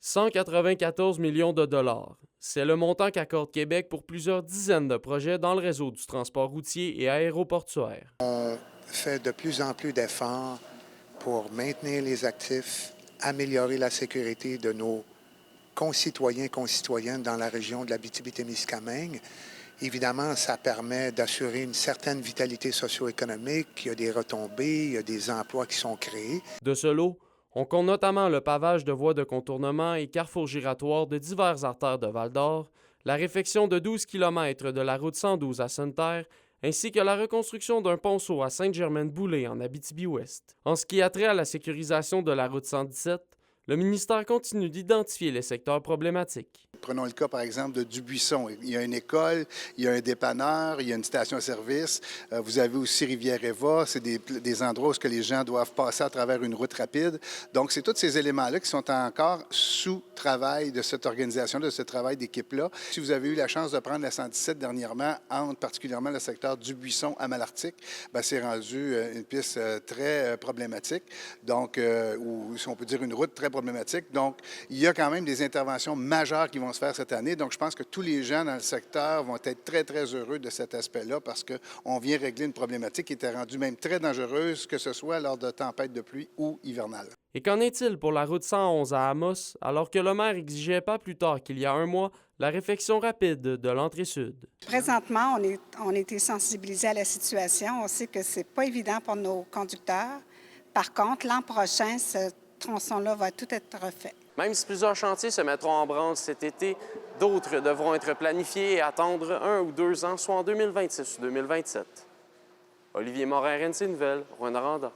194 millions de dollars. C'est le montant qu'accorde Québec pour plusieurs dizaines de projets dans le réseau du transport routier et aéroportuaire. On fait de plus en plus d'efforts pour maintenir les actifs, améliorer la sécurité de nos concitoyens et concitoyennes dans la région de l'Abitibi-Témiscamingue. Évidemment, ça permet d'assurer une certaine vitalité socio-économique, il y a des retombées, il y a des emplois qui sont créés. De ce lot, on compte notamment le pavage de voies de contournement et carrefours giratoires de diverses artères de Val-d'Or, la réfection de 12 km de la route 112 à Sainte-Terre, ainsi que la reconstruction d'un ponceau à Sainte-Germaine-Boulay en Abitibi-Ouest. En ce qui a trait à la sécurisation de la route 117, le ministère continue d'identifier les secteurs problématiques. Prenons le cas, par exemple, de Dubuisson. Il y a une école, il y a un dépanneur, il y a une station-service. Vous avez aussi Rivière-Éva. C'est des endroits où les gens doivent passer à travers une route rapide. Donc, c'est tous ces éléments-là qui sont encore sous travail de cette organisation, de ce travail d'équipe-là. Si vous avez eu la chance de prendre la 117 dernièrement, entre particulièrement le secteur Dubuisson à Malartic, c'est rendu une piste très problématique. Donc, ou si on peut dire une route très problématique. Donc, il y a quand même des interventions majeures qui vont se faire cette année. Donc, je pense que tous les gens dans le secteur vont être très, très heureux de cet aspect-là parce qu'on vient régler une problématique qui était rendue même très dangereuse, que ce soit lors de tempêtes de pluie ou hivernales. Et qu'en est-il pour la route 111 à Amos, alors que le maire exigeait pas plus tard qu'il y a un mois la réfection rapide de l'entrée sud? Présentement, on a été sensibilisés à la situation. On sait que c'est pas évident pour nos conducteurs. Par contre, l'an prochain, ce tronçon-là va tout être refait. Même si plusieurs chantiers se mettront en branle cet été, d'autres devront être planifiés et attendre 1 ou 2 ans, soit en 2026 ou 2027. Olivier Morin, RNC Nouvelles, Rouyn-Noranda.